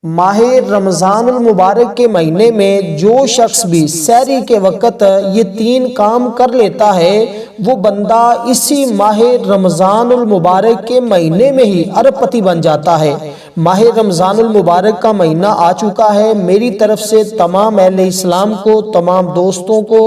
ماہ رمضان المبارک کے مہینے میں جو شخص بھی سحری کے وقت یہ 3 کام کر لیتا ہے وہ بندہ اسی ماہ رمضان المبارک کے مہینے میں ہی اربپتی بن جاتا ہے۔ ماہ رمضان المبارک کا مہینہ آ چکا ہے۔ میری طرف سے تمام اہل اسلام کو، تمام دوستوں کو،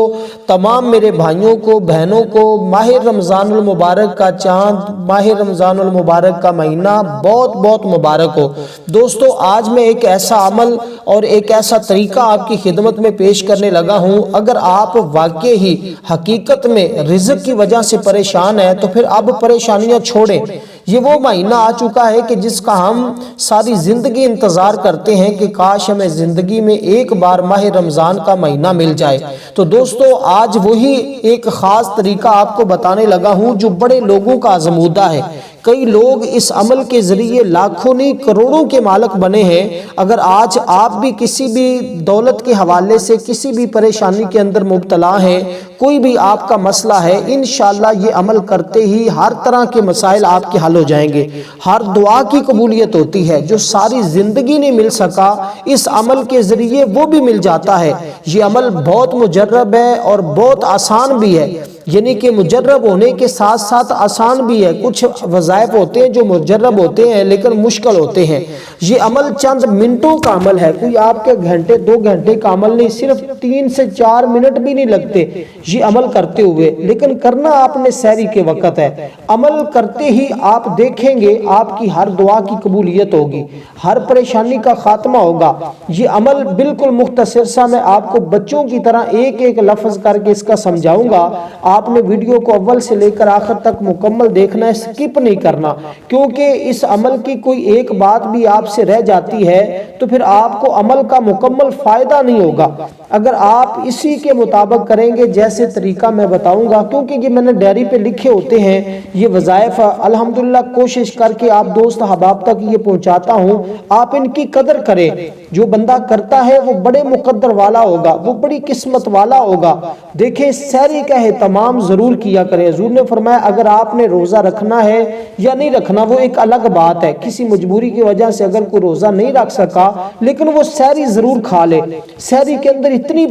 تمام میرے بھائیوں کو، بہنوں کو ماہ رمضان المبارک کا چاند، ماہ رمضان المبارک کا مہینہ بہت بہت مبارک ہو۔ دوستو، آج میں ایک ایسا عمل اور ایک ایسا طریقہ آپ کی خدمت میں پیش کرنے لگا ہوں۔ اگر آپ واقعی ہی حقیقت میں رزق کی وجہ سے پریشان ہیں تو پھر اب پریشانیاں چھوڑیں۔ یہ وہ مہینہ آ چکا ہے کہ جس کا ہم ساری زندگی انتظار کرتے ہیں کہ کاش ہمیں زندگی میں ایک بار ماہ رمضان کا مہینہ مل جائے۔ تو دوستو، آج وہی ایک خاص طریقہ آپ کو بتانے لگا ہوں جو بڑے لوگوں کا آزمودہ ہے۔ کئی لوگ اس عمل کے ذریعے لاکھوں نہیں کروڑوں کے مالک بنے ہیں۔ اگر آج آپ بھی کسی بھی دولت کے حوالے سے کسی بھی پریشانی کے اندر مبتلا ہیں، کوئی بھی آپ کا مسئلہ ہے، انشاءاللہ یہ عمل کرتے ہی ہر طرح کے مسائل آپ کے حل ہو جائیں گے۔ ہر دعا کی قبولیت ہوتی ہے۔ جو ساری زندگی نہیں مل سکا، اس عمل کے ذریعے وہ بھی مل جاتا ہے۔ یہ عمل بہت مجرب ہے اور بہت آسان بھی ہے، یعنی کہ مجرب ہونے کے ساتھ ساتھ آسان بھی ہے۔ کچھ وظائف ہوتے ہیں جو مجرب ہوتے ہیں لیکن مشکل ہوتے ہیں۔ یہ عمل چند منٹوں کا عمل ہے، کوئی آپ کے گھنٹے 2 گھنٹے کا عمل نہیں، صرف 3 سے 4 منٹ بھی نہیں لگتے یہ عمل کرتے ہوئے، لیکن کرنا آپ نے سحری کے وقت ہے۔ عمل کرتے ہی آپ دیکھیں گے آپ کی ہر دعا کی قبولیت ہوگی، ہر پریشانی کا خاتمہ ہوگا۔ یہ عمل بالکل مختصر سا میں آپ کو بچوں کی طرح ایک ایک لفظ کر کے اس کا سمجھاؤں گا۔ آپ نے ویڈیو کو اول سے لے کر آخر تک مکمل دیکھنا ہے، سکپ نہیں کرنا، کیونکہ اس عمل کی کوئی ایک بات بھی آپ سے رہ جاتی ہے تو پھر آپ کو عمل کا مکمل فائدہ نہیں ہوگا۔ اگر آپ اسی کے مطابق کریں گے جیسے طریقہ میں بتاؤں گا، کیونکہ یہ میں نے ڈائری پہ لکھے ہوتے ہیں یہ وظائف، الحمدللہ کوشش کر کے آپ دوست احباب تک یہ پہنچاتا ہوں، آپ ان کی قدر کریں۔ جو بندہ کرتا ہے وہ بڑے مقدر والا ہوگا، وہ بڑی قسمت والا ہوگا۔ دیکھیں، سحری کا اہتمام ضرور کیا کریں۔ حضور نے فرمایا اگر آپ نے روزہ رکھنا ہے یا نہیں رکھنا وہ ایک الگ بات ہے، کسی مجبوری کی وجہ سے اگر کوئی روزہ نہیں رکھ سکا لیکن وہ سحری ضرور کھا لے۔ سحری کے اندر اتنی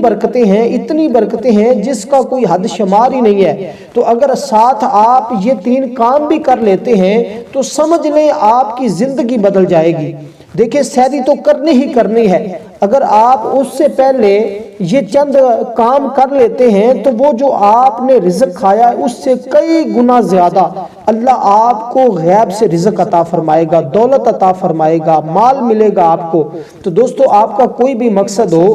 برکتیں ہیں جس کا کوئی حد شمار ہی نہیں ہے۔ تو اگر ساتھ آپ یہ 3 کام بھی کر لیتے ہیں تو سمجھ لیں آپ کی زندگی بدل جائے گی۔ دیکھیں، سحری تو کرنی ہے، اگر آپ اس سے پہلے یہ چند کام کر لیتے ہیں تو وہ جو آپ نے رزق کھایا ہے اس سے کئی گنا زیادہ اللہ آپ کو غیب سے رزق عطا فرمائے گا، دولت عطا فرمائے گا، مال ملے گا آپ کو۔ تو دوستو، آپ کا کوئی بھی مقصد ہو،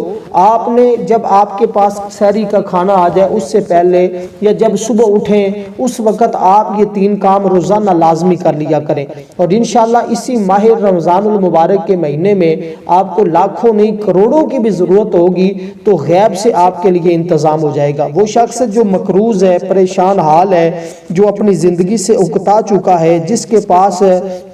آپ نے جب آپ کے پاس سحری کا کھانا آ جائے اس سے پہلے یا جب صبح اٹھیں اس وقت آپ یہ 3 کام روزانہ لازمی کر لیا کریں، اور انشاءاللہ اسی ماہ رمضان المبارک کے مہینے میں آپ کو لاکھوں نہیں کروڑوں کی بھی ضرورت ہوگی تو غیب سے آپ کے لیے انتظام ہو جائے گا۔ وہ شخص جو مقروض ہے، پریشان حال ہے، جو اپنی زندگی سے اکتا چکا ہے، جس کے پاس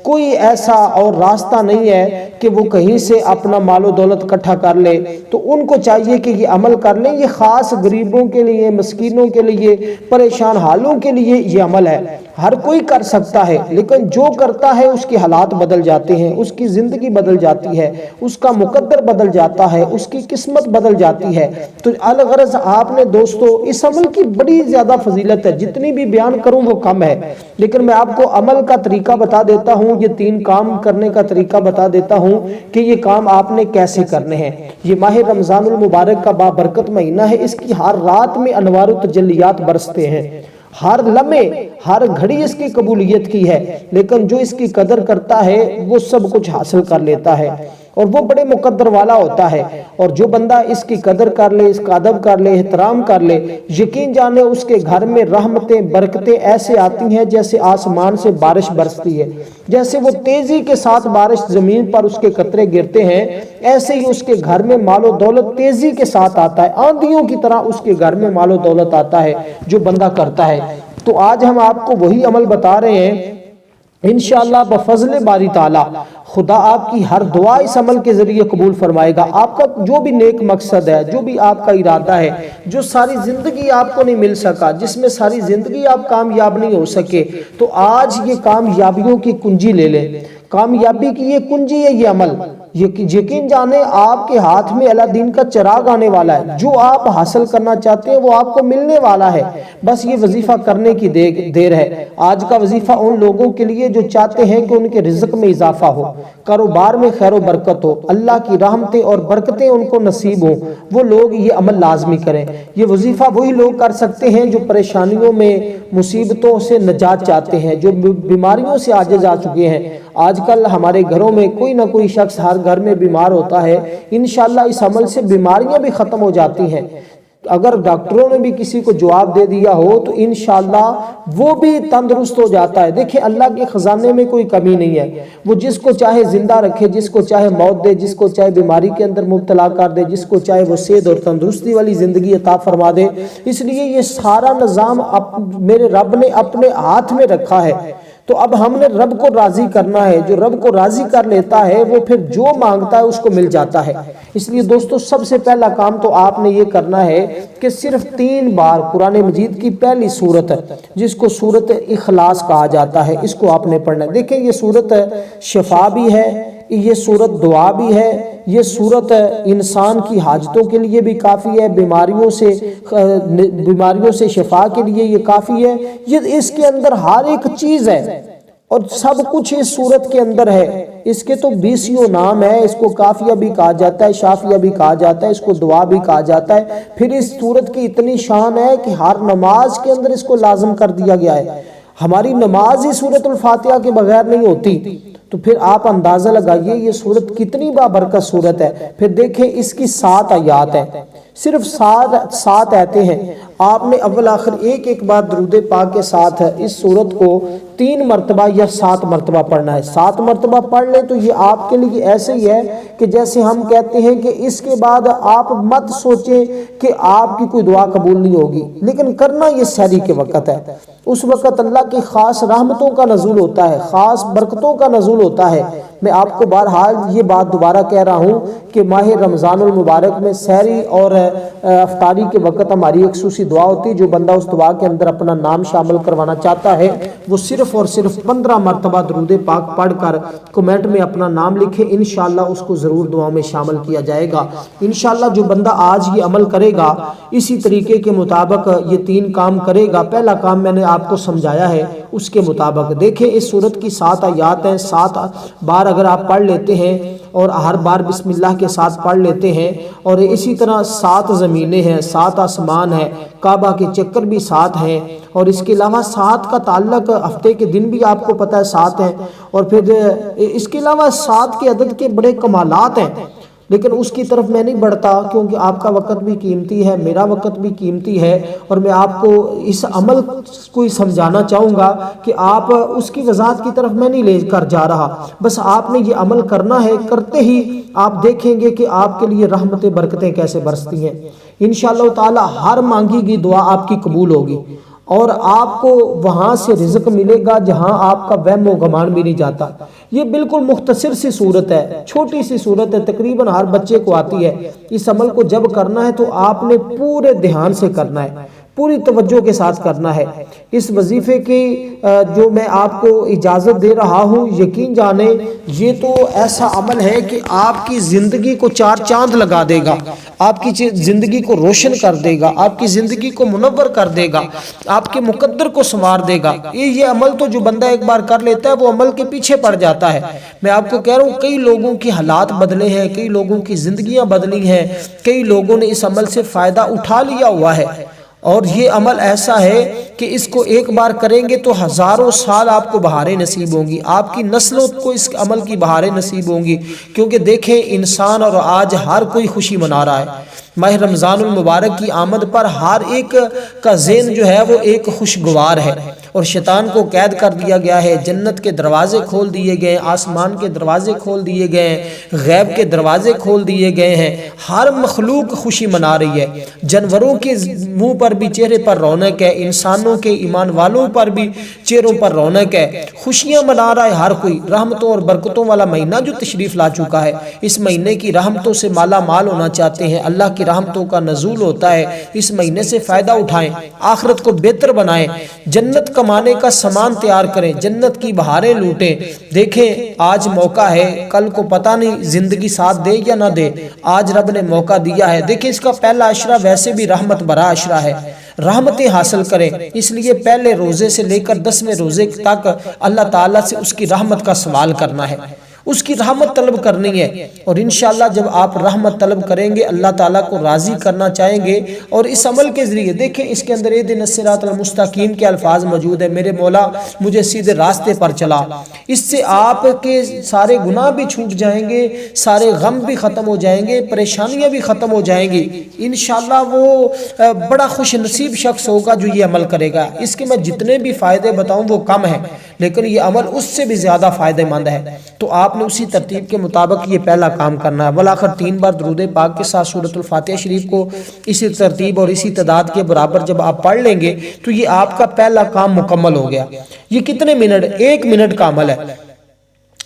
کوئی ایسا اور راستہ نہیں ہے کہ وہ کہیں سے اپنا مال و دولت اکٹھا کر لے، تو ان کو چاہیے کہ یہ عمل کر لیں۔ یہ خاص غریبوں کے لیے، مسکینوں کے لیے، پریشان حالوں کے لیے یہ عمل ہے۔ ہر کوئی کر سکتا ہے لیکن جو کرتا ہے اس کے حالات بدل جاتے ہیں، اس کی زندگی بدل جاتی ہے، اس کا مقدر بدل جاتا ہے، اس کی قسمت بدل جاتی ہے۔ تو الغرض آپ نے دوستو اس عمل کی بڑی زیادہ فضیلت ہے، جتنی بھی بیان کروں وہ کم ہے، لیکن میں آپ کو عمل کا طریقہ بتا دیتا ہوں، یہ 3 کام کرنے کا طریقہ بتا دیتا ہوں کہ یہ کام آپ نے کیسے کرنے ہیں۔ یہ ماہ رمضان المبارک کا بابرکت مہینہ ہے، اس کی ہر رات میں انوار و تجلیات برستے ہیں، ہر لمحے ہر گھڑی اس کی قبولیت کی ہے، لیکن جو اس کی قدر کرتا ہے وہ سب کچھ حاصل کر لیتا ہے اور وہ بڑے مقدر والا ہوتا ہے۔ اور جو بندہ اس کی قدر کر لے، اس کا ادب کر لے، احترام کر لے، یقین جانے اس کے گھر میں رحمتیں، برکتیں ایسے آتی ہیں جیسے آسمان سے بارش برستی ہے، جیسے وہ تیزی کے ساتھ بارش زمین پر اس کے قطرے گرتے ہیں، ایسے ہی اس کے گھر میں مال و دولت تیزی کے ساتھ آتا ہے، آندھیوں کی طرح اس کے گھر میں مال و دولت آتا ہے جو بندہ کرتا ہے۔ تو آج ہم آپ کو وہی عمل بتا رہے ہیں، انشاءاللہ بفضل باری تعالی خدا آپ کی ہر دعا اس عمل کے ذریعے قبول فرمائے گا۔ آپ کا جو بھی نیک مقصد ہے، جو بھی آپ کا ارادہ ہے، جو ساری زندگی آپ کو نہیں مل سکا، جس میں ساری زندگی آپ کامیاب نہیں ہو سکے، تو آج یہ کامیابیوں کی کنجی لے لیں۔ کامیابی کی یہ کنجی ہے یہ عمل، یقین جانیں آپ کے ہاتھ میں اللہ دین کا چراغ آنے والا ہے، جو آپ حاصل کرنا چاہتے ہیں وہ آپ کو ملنے والا ہے، بس یہ وظیفہ کرنے کی دیر ہے۔ آج کا وظیفہ ان لوگوں کے لیے جو چاہتے ہیں کہ ان کے رزق میں اضافہ ہو، کاروبار میں خیر و برکت ہو، اللہ کی رحمتیں اور برکتیں ان کو نصیب ہوں، وہ لوگ یہ عمل لازمی کریں۔ یہ وظیفہ وہی لوگ کر سکتے ہیں جو پریشانیوں میں، مصیبتوں سے نجات چاہتے ہیں، جو بیماریوں سے عاجز آ چکے ہیں۔ آج کل ہمارے گھروں میں کوئی نہ کوئی شخص ہر گھر میں بیمار ہوتا ہے، انشاءاللہ اس عمل سے بیماریاں بھی ختم ہو جاتی ہیں۔ اگر ڈاکٹروں نے بھی کسی کو جواب دے دیا ہو تو انشاءاللہ وہ بھی تندرست ہو جاتا ہے۔ دیکھیں اللہ کے خزانے میں کوئی کمی نہیں ہے، وہ جس کو چاہے زندہ رکھے، جس کو چاہے موت دے، جس کو چاہے بیماری کے اندر مبتلا کر دے، جس کو چاہے وہ صحت اور تندرستی والی زندگی عطا فرما دے۔ اس لیے یہ سارا نظام میرے رب نے اپنے ہاتھ میں رکھا ہے، تو اب ہم نے رب کو راضی کرنا ہے۔ جو رب کو راضی کر لیتا ہے وہ پھر جو مانگتا ہے اس کو مل جاتا ہے۔ اس لیے دوستو سب سے پہلا کام تو آپ نے یہ کرنا ہے کہ صرف 3 بار قرآن مجید کی پہلی سورت جس کو سورت اخلاص کہا جاتا ہے، اس کو آپ نے پڑھنا ہے۔ دیکھیں یہ سورت شفا بھی ہے، یہ سورت دعا بھی ہے، یہ سورت انسان کی حاجتوں کے لیے بھی کافی ہے، بیماریوں سے شفا کے لیے یہ کافی ہے۔ یہ اس کے اندر ہر ایک چیز ہے اور سب کچھ اس سورت کے اندر ہے۔ اس کے تو 20 نام ہے، اس کو کافیہ بھی کہا جاتا ہے، شافیہ بھی کہا جاتا ہے، اس کو دعا بھی کہا جاتا ہے۔ پھر اس سورت کی اتنی شان ہے کہ ہر نماز کے اندر اس کو لازم کر دیا گیا ہے۔ ہماری نماز ہی سورت الفاتحہ کے بغیر نہیں ہوتی، تو پھر آپ اندازہ لگائیے یہ سورت کتنی بابرکت سورت ہے۔ پھر دیکھیں اس کی 7 آیات ہیں، صرف 7 آیتیں ہیں۔ آپ نے اول آخر ایک بار درود پاک کے ساتھ اس سورت کو 3 مرتبہ یا 7 مرتبہ پڑھنا ہے۔ 7 مرتبہ پڑھ لیں تو یہ آپ کے لیے ایسے ہی ہے کہ جیسے ہم کہتے ہیں کہ اس کے بعد آپ مت سوچیں کہ آپ کی کوئی دعا قبول نہیں ہوگی، لیکن کرنا یہ سحری کے وقت ہے۔ اس وقت اللہ کی خاص رحمتوں کا نزول ہوتا ہے، خاص برکتوں کا نزول ہوتا ہے۔ میں آپ کو بہرحال یہ بات دوبارہ کہہ رہا ہوں کہ ماہ رمضان المبارک میں سحری اور افطاری کے وقت ہماری ایک خصوصی دعا ہوتی ہے۔ جو بندہ اس دعا کے اندر اپنا نام شامل کروانا چاہتا ہے وہ صرف اور صرف 15 مرتبہ درود پاک پڑھ کر کمنٹ میں اپنا نام لکھے، انشاءاللہ اس کو ضرور دعا میں شامل کیا جائے گا۔ انشاءاللہ جو بندہ آج یہ عمل کرے گا، اسی طریقے کے مطابق یہ 3 کام کرے گا، پہلا کام میں نے آپ کو سمجھایا ہے اس کے مطابق۔ دیکھیں اس سورت کی 7 آیات ہیں، 7 بار اگر آپ پڑھ لیتے ہیں اور ہر بار بسم اللہ کے ساتھ پڑھ لیتے ہیں، اور اسی طرح 7 زمینیں ہیں، 7 آسمان ہیں، کعبہ کے چکر بھی 7 ہیں، اور اس کے علاوہ 7 کا تعلق ہفتے کے دن بھی آپ کو پتہ ہے 7 ہیں، اور پھر اس کے علاوہ 7 کے عدد کے بڑے کمالات ہیں، لیکن اس کی طرف میں نہیں بڑھتا کیونکہ آپ کا وقت بھی قیمتی ہے، میرا وقت بھی قیمتی ہے، اور میں آپ کو اس عمل کو ہی سمجھانا چاہوں گا کہ آپ اس کی وضاحت کی طرف میں نہیں لے کر جا رہا، بس آپ نے یہ عمل کرنا ہے۔ کرتے ہی آپ دیکھیں گے کہ آپ کے لیے رحمتیں برکتیں کیسے برستی ہیں۔ انشاءاللہ تعالی ہر مانگی گئی دعا آپ کی قبول ہوگی، اور آپ کو وہاں سے رزق ملے گا جہاں آپ کا وہم و گمان بھی نہیں جاتا۔ یہ بالکل مختصر سی صورت ہے، چھوٹی سی صورت ہے، تقریباً ہر بچے کو آتی ہے۔ اس عمل کو جب کرنا ہے تو آپ نے پورے دھیان سے کرنا ہے، پوری توجہ کے ساتھ کرنا ہے۔ اس وظیفے کی جو میں آپ کو اجازت دے رہا ہوں، یقین جانیں یہ تو ایسا عمل ہے کہ آپ کی زندگی کو 4 چاند لگا دے گا، آپ کی زندگی کو روشن کر دے گا، آپ کی زندگی کو منور کر دے گا، آپ کے مقدر کو سنوار دے گا۔ یہ عمل تو جو بندہ ایک بار کر لیتا ہے وہ عمل کے پیچھے پڑ جاتا ہے۔ میں آپ کو کہہ رہا ہوں کئی لوگوں کی حالات بدلے ہیں، کئی لوگوں کی زندگیاں بدلی ہیں، کئی لوگوں نے اس عمل سے فائدہ اٹھا لیا ہوا ہے، اور یہ عمل ایسا ہے کہ اس کو ایک بار کریں گے تو ہزاروں سال آپ کو بہاریں نصیب ہوں گی، آپ کی نسلوں کو اس عمل کی بہاریں نصیب ہوں گی۔ کیونکہ دیکھیں انسان اور آج ہر کوئی خوشی منا رہا ہے، ماہ رمضان المبارک کی آمد پر ہر ایک کا ذہن جو ہے وہ ایک خوشگوار ہے، اور شیطان کو قید کر دیا گیا ہے، جنت کے دروازے کھول دیے گئے، آسمان کے دروازے کھول دیے گئے، غیب کے دروازے کھول دیے گئے ہیں، ہر مخلوق خوشی منا رہی ہے۔ جانوروں کے منہ پر بھی چہرے پر رونق ہے، انسانوں کے ایمان والوں پر بھی چہروں پر رونق ہے، خوشیاں منا رہا ہے ہر کوئی۔ رحمتوں اور برکتوں والا مہینہ جو تشریف لا چکا ہے، اس مہینے کی رحمتوں سے مالا مال ہونا چاہتے ہیں، اللہ کی رحمتوں کا نزول ہوتا ہے، اس مہینے سے فائدہ اٹھائیں، آخرت کو بہتر بنائیں، جنت کمانے کا سامان تیار کریں، جنت کی بہاریں لوٹیں۔ دیکھیں آج موقع ہے، کل کو پتہ نہیں زندگی ساتھ دے یا نہ دے، آج رب نے موقع دیا ہے۔ دیکھیں اس کا پہلا عشرہ ویسے بھی رحمت بھرا عشرہ ہے، رحمتیں حاصل کریں، اس لیے پہلے روزے سے لے کر 10ویں روزے تک اللہ تعالیٰ سے اس کی رحمت کا سوال کرنا ہے، اس کی رحمت طلب کرنی ہے۔ اور انشاءاللہ جب آپ رحمت طلب کریں گے، اللہ تعالیٰ کو راضی کرنا چاہیں گے، اور اس عمل کے ذریعے دیکھیں اس کے اندر اہدنا الصراط المستقیم کے الفاظ موجود ہیں، میرے مولا مجھے سیدھے راستے پر چلا، اس سے آپ کے سارے گناہ بھی چھوٹ جائیں گے، سارے غم بھی ختم ہو جائیں گے، پریشانیاں بھی ختم ہو جائیں گی۔ انشاءاللہ وہ بڑا خوش نصیب شخص ہوگا جو یہ عمل کرے گا۔ اس کے میں جتنے بھی فائدے بتاؤں وہ کم ہیں، لیکن یہ عمل اس سے بھی زیادہ فائدہ مند ہے۔ تو آپ نے اسی ترتیب کے مطابق یہ پہلا کام کرنا ہے۔ بالآخر 3 بار درود پاک کے ساتھ سورۃ الفاتحہ شریف کو اسی ترتیب اور اسی تعداد کے برابر جب آپ پڑھ لیں گے تو یہ آپ کا پہلا کام مکمل ہو گیا۔ یہ کتنے منٹ؟ 1 منٹ کا عمل ہے،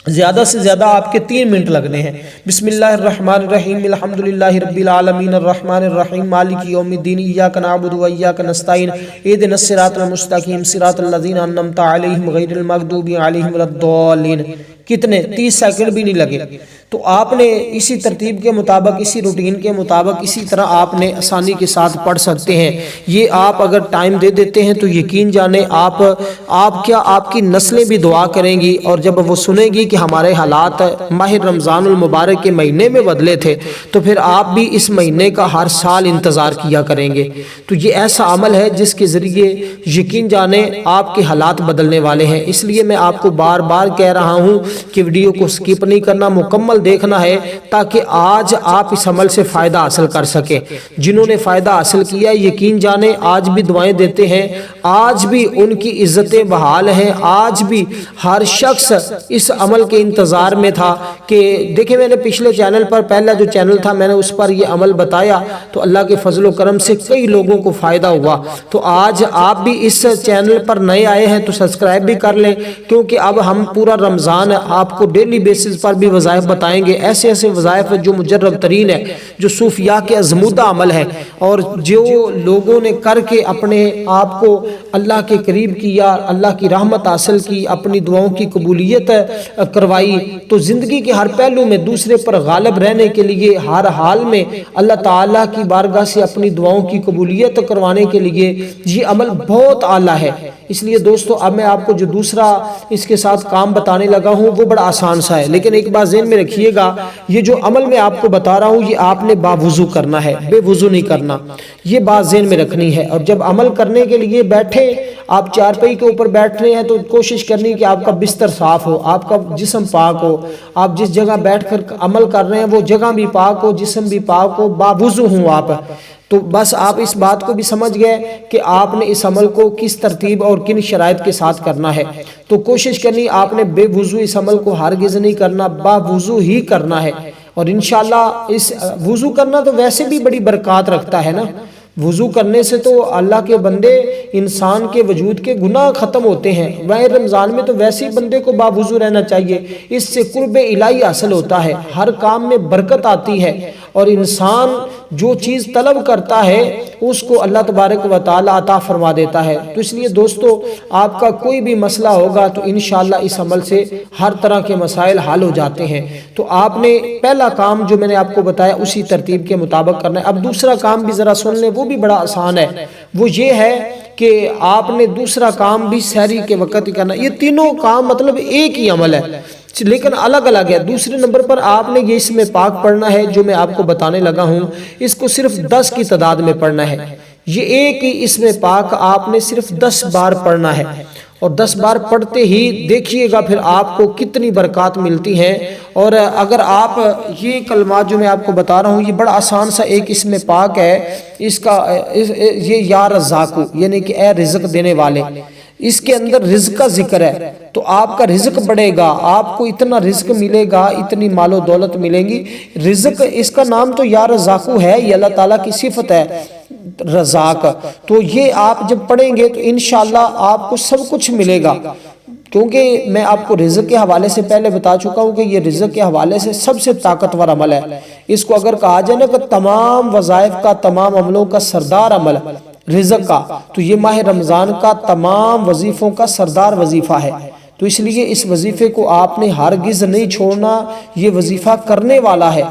زیادہ سے زیادہ آپ کے 3 منٹ لگنے ہیں۔ بسم اللہ الرحمن الرحیم، الحمدللہ رب العالمین، الرحمن الرحیم، مالک یوم الدین، ایاک نعبد و ایاک نستعین، اہدنا الصراط المستقیم، صراط الذین انعمت علیہم غیر المغضوب علیہم ولا الضالین۔ کتنے؟ 30 سیکنڈ بھی نہیں لگے۔ تو آپ نے اسی ترتیب کے مطابق، اسی روٹین کے مطابق، اسی طرح آپ نے آسانی کے ساتھ پڑھ سکتے ہیں۔ یہ آپ اگر ٹائم دے دیتے ہیں تو یقین جانیں آپ کی نسلیں بھی دعا کریں گی، اور جب وہ سنیں گی کہ ہمارے حالات ماہ رمضان المبارک کے مہینے میں بدلے تھے تو پھر آپ بھی اس مہینے کا ہر سال انتظار کیا کریں گے۔ تو یہ ایسا عمل ہے جس کے ذریعے یقین جانیں آپ کے حالات بدلنے والے ہیں۔ اس لیے میں آپ کو بار بار کہہ رہا ہوں کہ ویڈیو کو سکپ نہیں کرنا، مکمل دیکھنا ہے تاکہ آج آپ اس عمل سے فائدہ حاصل کر سکیں۔ جنہوں نے فائدہ حاصل کیا یقین جانیں آج بھی دعائیں دیتے ہیں، آج بھی ان کی عزتیں بحال ہیں، آج بھی ہر شخص اس عمل کے انتظار میں تھا کہ دیکھیں میں نے پچھلے چینل پر، پہلا جو چینل تھا میں نے اس پر یہ عمل بتایا تو اللہ کے فضل و کرم سے کئی لوگوں کو فائدہ ہوا۔ تو آج آپ بھی اس چینل پر نئے آئے ہیں تو سبسکرائب بھی کر لیں، کیونکہ اب ہم پورا رمضان آپ کو ڈیلی بیسز پر بھی وظائف بتائیں گے، ایسے ایسے وظائف جو مجرب ترین ہے، جو صوفیاء کے ازمودہ عمل ہے، اور جو لوگوں نے کر کے اپنے آپ کو اللہ کے قریب کیا، اللہ کی رحمت حاصل کی، اپنی دعاؤں کی قبولیت کروائی۔ تو زندگی کے ہر پہلو میں دوسرے پر غالب رہنے کے لیے، ہر حال میں اللہ تعالیٰ کی بارگاہ سے اپنی دعاؤں کی قبولیت کروانے کے لیے یہ عمل بہت اعلیٰ ہے۔ اس لیے دوستو اب میں آپ کو جو دوسرا اس کے ساتھ کام بتانے لگا ہوں وہ بڑا آسان سا ہے، لیکن ایک بات ذہن میں رکھیے گا، یہ جو عمل میں آپ کو بتا رہا ہوں یہ آپ نے باوضو کرنا ہے، بے وضو نہیں کرنا، یہ بات ذہن میں رکھنی ہے۔ اور جب عمل کرنے کے لیے بیٹھے، آپ چارپائی کے اوپر بیٹھ رہے ہیں تو کوشش کرنی کہ آپ کا بستر صاف ہو، آپ کا جسم پاک ہو، آپ جس جگہ بیٹھ کر عمل کر رہے ہیں وہ جگہ بھی پاک ہو، جسم بھی پاک ہو، باوضو ہوں آپ۔ تو بس آپ اس بات کو بھی سمجھ گئے کہ آپ نے اس عمل کو کس ترتیب اور کن شرائط کے ساتھ کرنا ہے۔ تو کوشش کرنی آپ نے بے وضو اس عمل کو ہرگز نہیں کرنا، با وضو ہی کرنا ہے۔ اور انشاءاللہ اس وضو کرنا تو ویسے بھی بڑی برکات رکھتا ہے نا، وضو کرنے سے تو اللہ کے بندے انسان کے وجود کے گناہ ختم ہوتے ہیں۔ ماہ رمضان میں تو ویسے ہی بندے کو باوضو رہنا چاہیے، اس سے قرب الہی حاصل ہوتا ہے، ہر کام میں برکت آتی ہے، اور انسان جو چیز طلب کرتا ہے اس کو اللہ تبارک و تعالی عطا فرما دیتا ہے۔ تو اس لیے دوستو آپ کا کوئی بھی مسئلہ ہوگا تو انشاءاللہ اس عمل سے ہر طرح کے مسائل حل ہو جاتے ہیں۔ تو آپ نے پہلا کام جو میں نے آپ کو بتایا اسی ترتیب کے مطابق کرنا ہے۔ اب دوسرا کام بھی ذرا سن لیں، وہ بھی بڑا آسان ہے، وہ یہ ہے کہ آپ نے دوسرا کام بھی سحری کے وقت ہی کرنا۔ یہ تینوں کام مطلب ایک ہی عمل ہے لیکن الگ الگ ہے۔ دوسرے نمبر پر آپ نے یہ اس میں پاک پڑھنا ہے جو میں آپ کو بتانے لگا ہوں، اس کو صرف 10 کی تعداد میں پڑھنا ہے۔ یہ ایک ہی اس میں پاک آپ نے صرف 10 بار پڑھنا ہے، اور 10 بار پڑھتے ہی دیکھیے گا پھر آپ کو کتنی برکات ملتی ہیں۔ اور اگر آپ یہ کلمات جو میں آپ کو بتا رہا ہوں یہ بڑا آسان سا ایک اس میں پاک ہے، اس کا یہ یا رزاقو یعنی کہ اے رزق دینے والے، اس کے اندر رزق کا ذکر ہے، تو آپ کا رزق بڑھے گا، آپ کو اتنا رزق ملے گا، اتنی مال و دولت ملیں گی۔ رزق اس کا نام تو یا رزاقو ہے، یہ اللہ تعالیٰ کی صفت ہے رزاق۔ تو یہ آپ جب پڑھیں گے تو انشاءاللہ آپ کو سب کچھ ملے گا، کیونکہ میں آپ کو رزق کے حوالے سے پہلے بتا چکا ہوں کہ یہ رزق کے حوالے سے سب سے طاقتور عمل ہے۔ اس کو اگر کہا جائے نا کہ تمام وظائف کا، تمام عملوں کا سردار عمل رزق کا، تو یہ ماہ رمضان کا تمام وظیفوں کا سردار وظیفہ ہے، تو اس لیے اس وظیفے کو آپ نے ہرگز نہیں چھوڑنا، یہ وظیفہ کرنے والا ہے،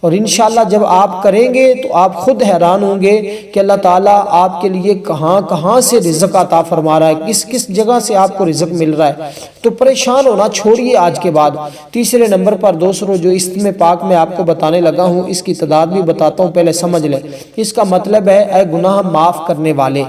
اور انشاءاللہ جب آپ کریں گے تو آپ خود حیران ہوں گے کہ اللہ تعالیٰ آپ کے لیے کہاں کہاں سے رزق عطا فرما رہا ہے، کس کس جگہ سے آپ کو رزق مل رہا ہے۔ تو پریشان ہونا چھوڑیے آج کے بعد۔ تیسرے نمبر پر دوستو جو استم پاک میں آپ کو بتانے لگا ہوں، اس کی تعداد بھی بتاتا ہوں، پہلے سمجھ لیں۔ اس کا مطلب ہے اے گناہ معاف کرنے والے۔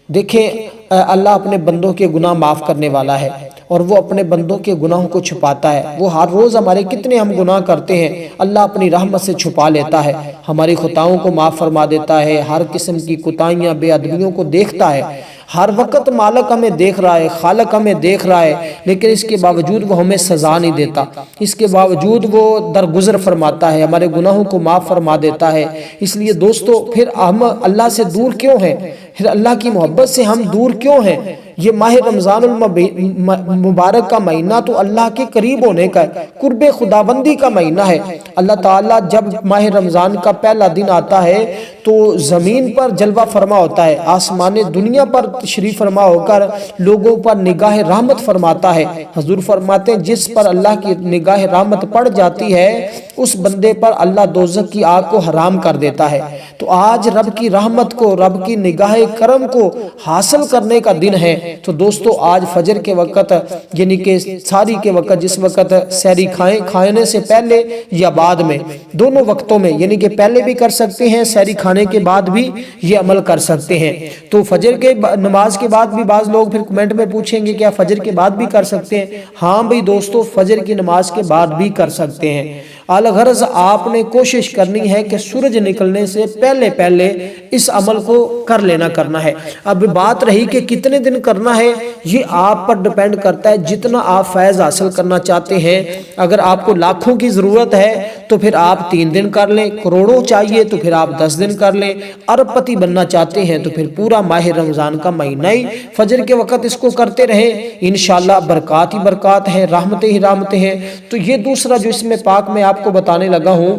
دیکھیں اللہ اپنے بندوں کے گناہ معاف کرنے والا ہے، اور وہ اپنے بندوں کے گناہوں کو چھپاتا ہے۔ وہ ہر روز ہمارے کتنے ہم گناہ کرتے ہیں، اللہ اپنی رحمت سے چھپا لیتا ہے، ہماری خطاؤں کو معاف فرما دیتا ہے، ہر قسم کی کوتاہیاں بے ادبیوں کو دیکھتا ہے۔ ہر وقت مالک ہمیں دیکھ رہا ہے، خالق ہمیں دیکھ رہا ہے، لیکن اس کے باوجود وہ ہمیں سزا نہیں دیتا، اس کے باوجود وہ درگزر فرماتا ہے، ہمارے گناہوں کو معاف فرما دیتا ہے۔ اس لیے دوستو پھر ہم اللہ سے دور کیوں ہیں، پھر اللہ کی محبت سے ہم دور کیوں ہیں؟ یہ ماہ رمضان المبارک کا مہینہ تو اللہ کے قریب ہونے کا ہے، قرب خداوندی کا مہینہ ہے۔ اللہ تعالیٰ جب ماہ رمضان کا پہلا دن آتا ہے تو زمین پر جلوہ فرما ہوتا ہے، آسمان دنیا پر تشریف فرما ہو کر لوگوں پر نگاہ رحمت فرماتا ہے۔ حضور فرماتے ہیں جس پر اللہ کی نگاہ رحمت پڑ جاتی ہے اس بندے پر اللہ دوزخ کی آگ کو حرام کر دیتا ہے۔ تو آج رب کی رحمت کو، رب کی نگاہ کرم کو حاصل کرنے کا دن ہے۔ تو دوستو آج فجر کے وقت یعنی کہ ساری کے وقت، جس وقت سحری کھانے سے پہلے یا بعد میں، دونوں وقتوں میں، یعنی کہ پہلے بھی کر سکتے ہیں، سحری کھانے کے بعد بھی یہ عمل کر سکتے ہیں۔ تو فجر کے نماز کے بعد بھی بعض لوگ پھر کمنٹ میں پوچھیں گے کیا فجر کے بعد بھی کر سکتے ہیں؟ ہاں بھئی دوستو، فجر کی نماز کے بعد بھی کر سکتے ہیں۔ الغرض آپ نے کوشش کرنی ہے کہ سورج نکلنے سے پہلے پہلے اس عمل کو کر لینا کرنا ہے۔ اب بات رہی کہ کتنے دن کرنا ہے، یہ آپ پر ڈیپینڈ کرتا ہے جتنا آپ فیض حاصل کرنا چاہتے ہیں۔ اگر آپ کو لاکھوں کی ضرورت ہے تو پھر آپ 3 دن کر لیں، کروڑوں چاہیے تو پھر آپ 10 دن کر لیں، ارب پتی بننا چاہتے ہیں تو پھر پورا ماہ رمضان کا مہینہ ہی فجر کے وقت اس کو کرتے رہیں، انشاءاللہ برکات ہی برکات ہیں، رحمتیں ہی رحمتیں ہیں۔ تو یہ دوسرا جو اس میں پاک میں آپ کو بتانے لگا ہوں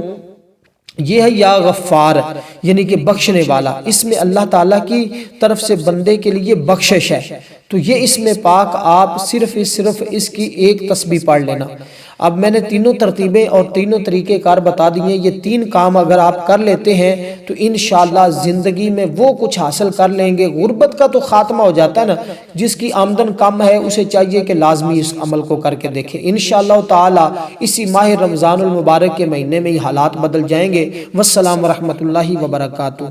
یہ ہے یا غفار، یعنی کہ بخشنے والا۔ اس میں اللہ تعالیٰ کی طرف سے بندے کے لیے بخشش ہے۔ تو یہ اس میں پاک آپ صرف اس کی ایک تسبیح پڑھ لینا۔ اب میں نے تینوں ترتیبیں اور تینوں طریقے کار بتا دیے، یہ 3 کام اگر آپ کر لیتے ہیں تو انشاءاللہ زندگی میں وہ کچھ حاصل کر لیں گے۔ غربت کا تو خاتمہ ہو جاتا ہے نا، جس کی آمدن کم ہے اسے چاہیے کہ لازمی اس عمل کو کر کے دیکھیں۔ انشاءاللہ تعالی اسی ماہ رمضان المبارک کے مہینے میں ہی حالات بدل جائیں گے۔ والسلام ورحمۃ اللہ وبرکاتہ۔